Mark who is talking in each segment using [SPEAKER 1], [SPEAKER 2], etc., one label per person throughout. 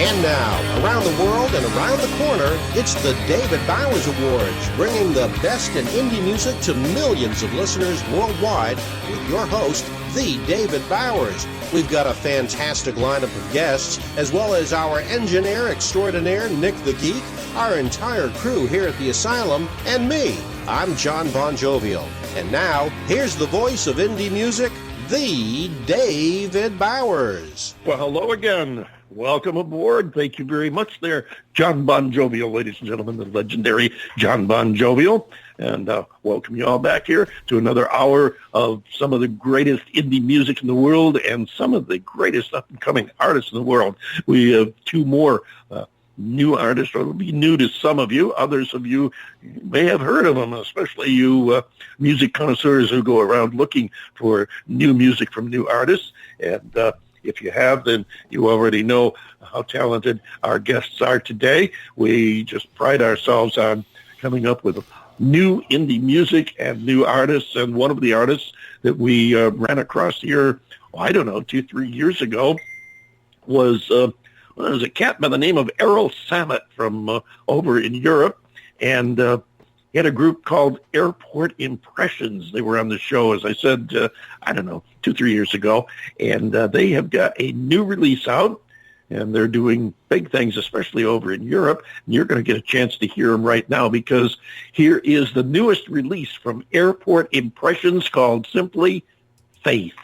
[SPEAKER 1] And now, around the world and around the corner, it's the David Bowers Awards, bringing the best in indie music to millions of listeners worldwide with your host, the David Bowers. We've got a fantastic lineup of guests, as well as our engineer extraordinaire, Nick the Geek, our entire crew here at the Asylum, and me. I'm John Bon Jovial. And now, here's the voice of indie music, the David Bowers.
[SPEAKER 2] Well, hello again. Welcome aboard. Thank you very much there, John Bon Jovial, ladies and gentlemen, the legendary John Bon Jovial. And welcome you all back here to another hour of some of the greatest indie music in the world and some of the greatest up-and-coming artists in the world. We have two more new artists, or it'll be new to some of you. Others of you may have heard of them, especially you music connoisseurs who go around looking for new music from new artists. And if you have, then you already know how talented our guests are today. We just pride ourselves on coming up with new indie music and new artists. And one of the artists that we ran across here, 2-3 years ago, was a cat by the name of Errol Samet from over in Europe. And he had a group called Airport Impressions. They were on the show, as I said, 2-3 years ago. And they have got a new release out, and they're doing big things, especially over in Europe. And you're going to get a chance to hear them right now, because here is the newest release from Airport Impressions called simply Faith.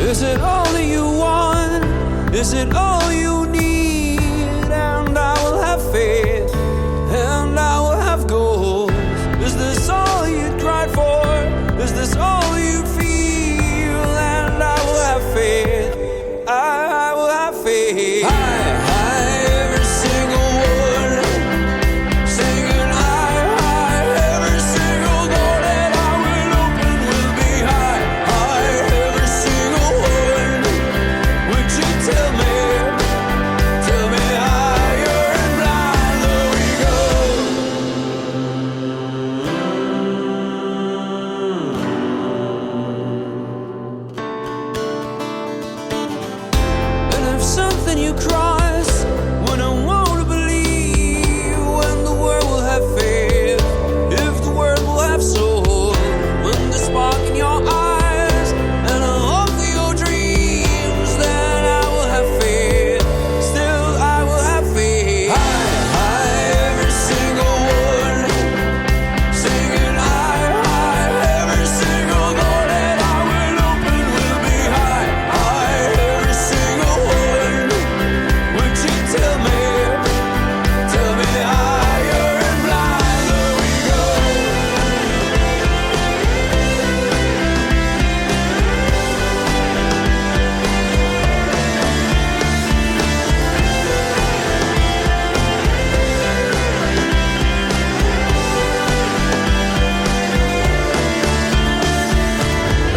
[SPEAKER 3] Is it all that you want? Is it all you need? And I will have faith, and I will have goals. Is this all you cried for? Is this all you feel? And I will have faith, I will have faith. Every single word, singing high, every single door that I will open will be high, every single word. Would you tell me higher and blind, there we go. And if something you cross when I want to believe, when the world will have faith, if the world will have soul, when the spark in your eyes and a hope for your dreams, then I will have faith, still I will have faith. Every single word, singing high, every single door that I will open will be high, every single word. Would you tell me higher and blind, there we go.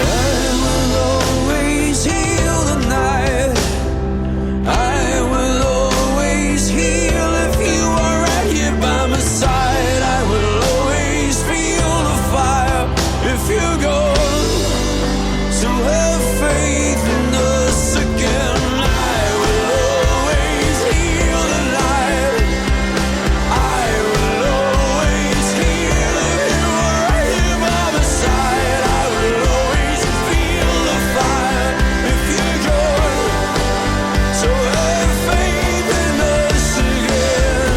[SPEAKER 3] I will always heal the night. I will always heal if you are right here by my side. I will always feel the fire if you go. So have faith in us again. I will always heal the light. I will always heal if you are right here by my side. I will always feel the fire if you go. So have faith in us again.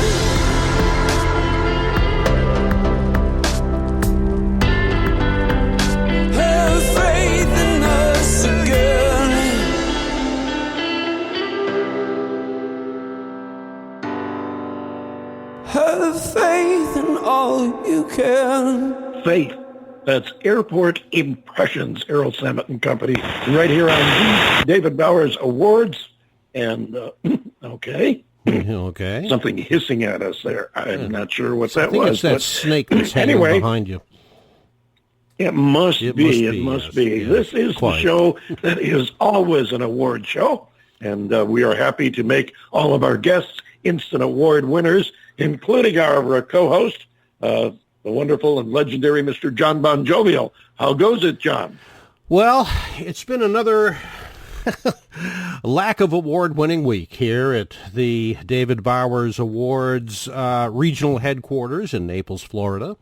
[SPEAKER 3] Have faith in us again. Have faith in all you can.
[SPEAKER 2] Faith. That's Airport Impressions, Errol Samet and Company, right here on the David Bowers Awards. And, okay.
[SPEAKER 4] Okay.
[SPEAKER 2] Something hissing at us there. I'm not sure what
[SPEAKER 4] I
[SPEAKER 2] that
[SPEAKER 4] think
[SPEAKER 2] was.
[SPEAKER 4] it's that
[SPEAKER 2] but
[SPEAKER 4] snake that's hanging
[SPEAKER 2] anyway,
[SPEAKER 4] behind you.
[SPEAKER 2] It must be.
[SPEAKER 4] Yes,
[SPEAKER 2] This is
[SPEAKER 4] quite.
[SPEAKER 2] the show that is always an award show, and we are happy to make all of our guests instant award winners, including our co-host, the wonderful and legendary Mr. John Bon Jovial. How goes it, John?
[SPEAKER 4] Well, it's been another lack of award-winning week here at the David Bowers Awards regional headquarters in Naples, Florida.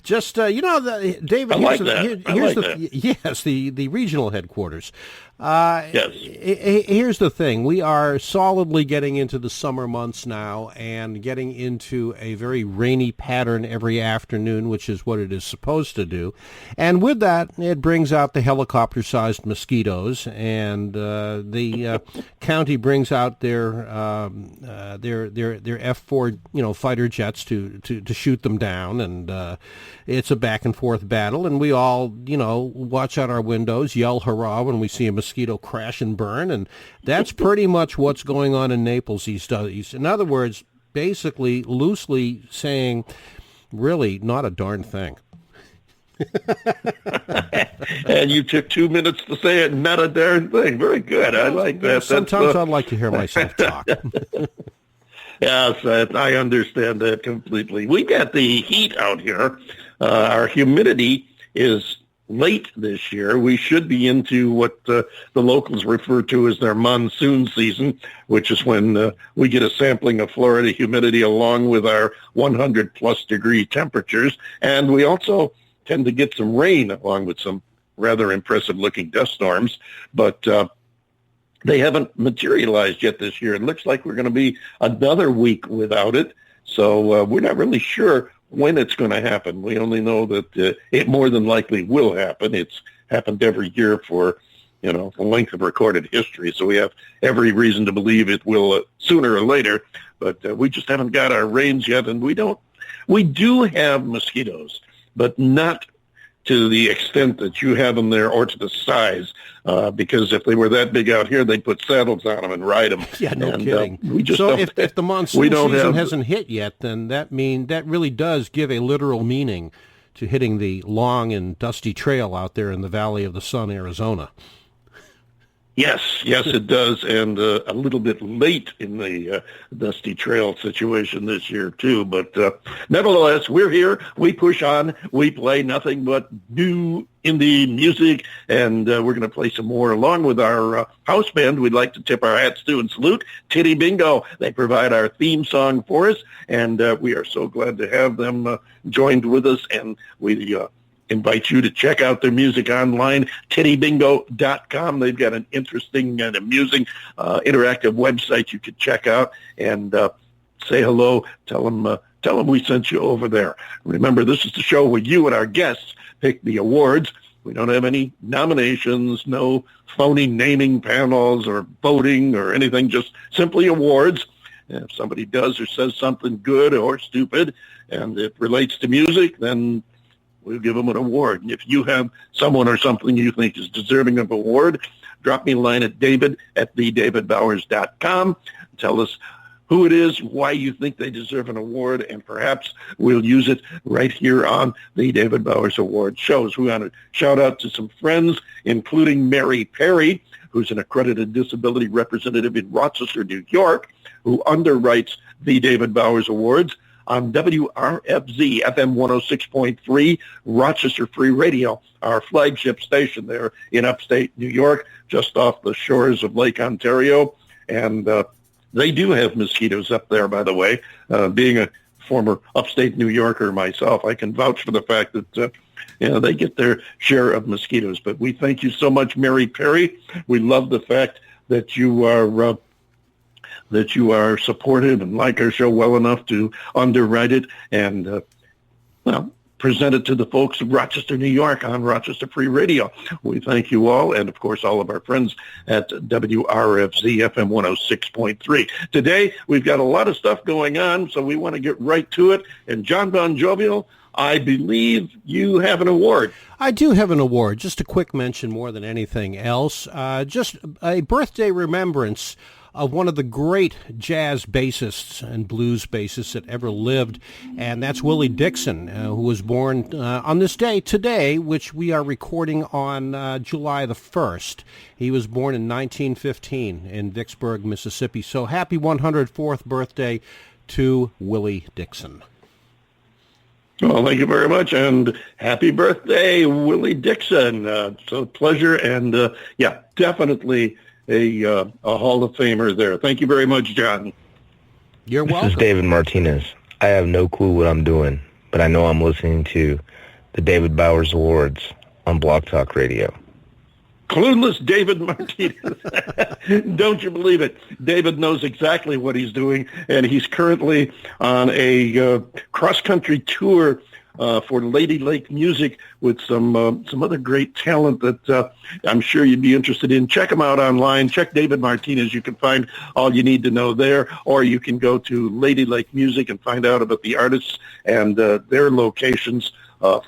[SPEAKER 4] Just David.
[SPEAKER 2] I like that.
[SPEAKER 4] Yes, the regional headquarters.
[SPEAKER 2] Yes.
[SPEAKER 4] Here's the thing: we are solidly getting into the summer months now, and getting into a very rainy pattern every afternoon, which is what it is supposed to do. And with that, it brings out the helicopter-sized mosquitoes, and the county brings out their F-4 fighter jets to shoot them down, and it's a back and forth battle, and we all watch out our windows, yell hurrah when we see a mosquito crash and burn, and that's pretty much what's going on in Naples these days. In other words, basically loosely saying, really not a darn thing.
[SPEAKER 2] And you took 2 minutes to say it, not a darn thing. Very good. I like that.
[SPEAKER 4] Sometimes I'd like to hear myself talk.
[SPEAKER 2] Yes, I understand that completely. We got the heat out here. Our humidity is late this year. We should be into what the locals refer to as their monsoon season, which is when we get a sampling of Florida humidity along with our 100-plus degree temperatures. And we also tend to get some rain along with some rather impressive-looking dust storms. But they haven't materialized yet this year. It looks like we're going to be another week without it. So we're not really sure when it's going to happen. We only know that it more than likely will happen. It's happened every year for, the length of recorded history. So we have every reason to believe it will sooner or later. But we just haven't got our rains yet. And we do have mosquitoes, but not to the extent that you have them there or to the size, because if they were that big out here, they'd put saddles on them and ride them.
[SPEAKER 4] Yeah, no kidding.
[SPEAKER 2] So
[SPEAKER 4] if the monsoon season hasn't hit yet, then that really does give a literal meaning to hitting the long and dusty trail out there in the Valley of the Sun, Arizona.
[SPEAKER 2] Yes, it does, and a little bit late in the Dusty Trail situation this year, too. But nevertheless, we're here, we push on, we play nothing but new indie music, and we're going to play some more along with our house band. We'd like to tip our hats to and salute Titty Bingo. They provide our theme song for us, and we are so glad to have them joined with us, and we invite you to check out their music online, tittybingo.com. They've got an interesting and amusing interactive website you can check out and say hello. Tell them we sent you over there. Remember, this is the show where you and our guests pick the awards. We don't have any nominations, no phony naming panels or voting or anything, just simply awards. And if somebody does or says something good or stupid and it relates to music, then we'll give them an award. And if you have someone or something you think is deserving of an award, drop me a line at david@TheDavidBowers.com. Tell us who it is, why you think they deserve an award, and perhaps we'll use it right here on the David Bowers Awards shows. We want to shout out to some friends, including Mary Perry, who's an accredited disability representative in Rochester, New York, who underwrites the David Bowers Awards on WRFZ FM 106.3 Rochester Free Radio, our flagship station there in upstate New York, just off the shores of Lake Ontario. And they do have mosquitoes up there, by the way. Being a former upstate New Yorker myself, I can vouch for the fact that they get their share of mosquitoes. But we thank you so much, Mary Perry. We love the fact that you are supportive and like our show well enough to underwrite it and, present it to the folks of Rochester, New York on Rochester Free Radio. We thank you all, and, of course, all of our friends at WRFZ FM 106.3. Today, we've got a lot of stuff going on, so we want to get right to it. And John Bon Jovial, I believe you have an award.
[SPEAKER 4] I do have an award. Just a quick mention more than anything else. Just a birthday remembrance of one of the great jazz bassists and blues bassists that ever lived, and that's Willie Dixon, who was born on this day today, which we are recording on July the 1st. He was born in 1915 in Vicksburg, Mississippi. So happy 104th birthday to Willie Dixon.
[SPEAKER 2] Well, thank you very much, and happy birthday, Willie Dixon. It's a pleasure, and yeah, definitely a Hall of Famer there. Thank you very much, John.
[SPEAKER 4] You're welcome.
[SPEAKER 5] This is David Martinez. I have no clue what I'm doing, but I know I'm listening to the David Bowers Awards on Blog Talk Radio.
[SPEAKER 2] Clueless David Martinez. Don't you believe it? David knows exactly what he's doing, and he's currently on a cross-country tour for Lady Lake Music with some other great talent that I'm sure you'd be interested in. Check him out online. Check David Martinez. You can find all you need to know there, or you can go to Lady Lake Music and find out about the artists and their locations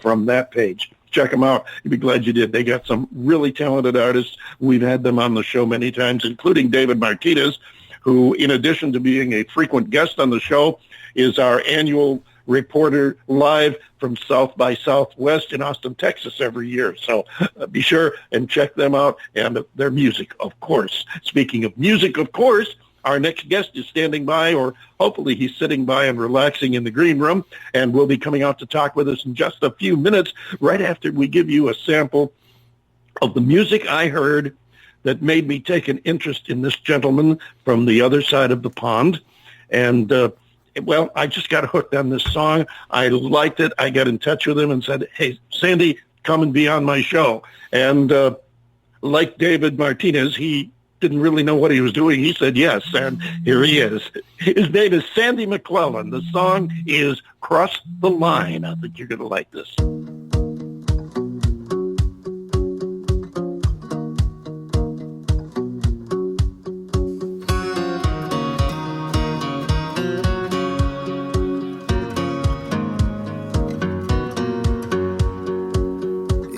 [SPEAKER 2] from that page. Check them out. You'd be glad you did. They got some really talented artists. We've had them on the show many times, including David Martinez, who, in addition to being a frequent guest on the show, is our annual reporter live from South by Southwest in Austin, Texas every year. So be sure and check them out and their music, of course. Speaking of music, of course, our next guest is standing by, or hopefully he's sitting by and relaxing in the green room, and will be coming out to talk with us in just a few minutes, right after we give you a sample of the music I heard that made me take an interest in this gentleman from the other side of the pond. And, well, I just got hooked on this song. I liked it. I got in touch with him and said, hey, Sandy, come and be on my show. And like David Martinez, he didn't really know what he was doing. He said yes, and here he is. His name is Sandy McLelland. The song is Cross the Line. I think you're going to like this.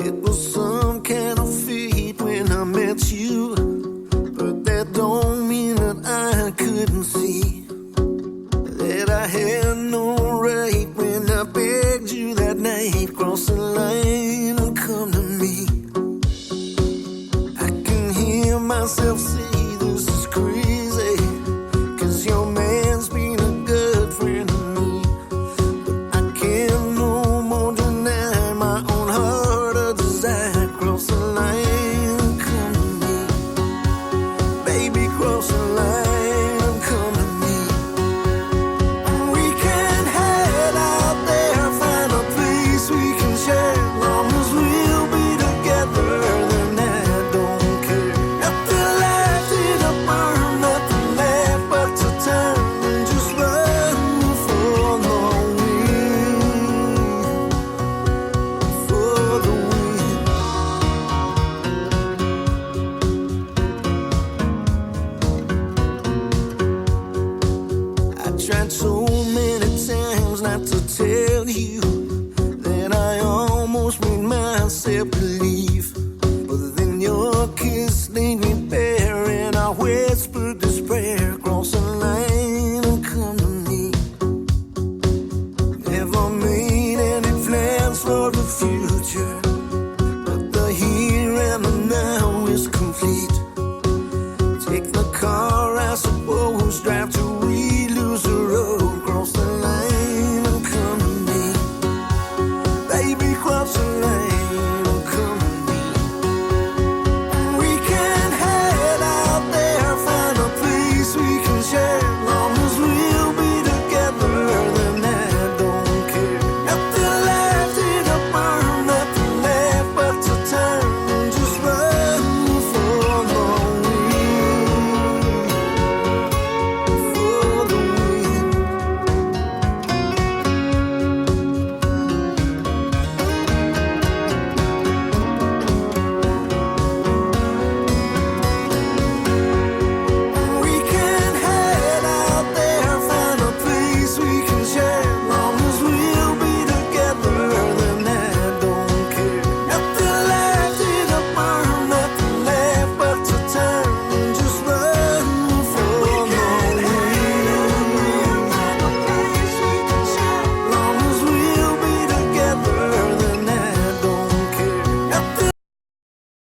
[SPEAKER 3] It was some kind of fate when I met you, but that don't mean that I couldn't see that I had no right when I begged you that night, cross the line and come to me. I can hear myself say this is crazy, 'cause your man's been a good friend to me, but I can't no more deny my own heart a desire. Cross the line and come to me, baby, cross the line and come to me. We can head out there, find a place we can share, long as we'll be together, then I don't care. Nothing left in a burn, nothing left but to turn and just run for the wind, for the wind. I tried so many times not to tell you that I almost made myself believe, but then your kiss laid me bare and I whispered this prayer, cross the line and come to me. Never made any plans for the future, but the here and the now is complete. Take the car, I suppose, drive to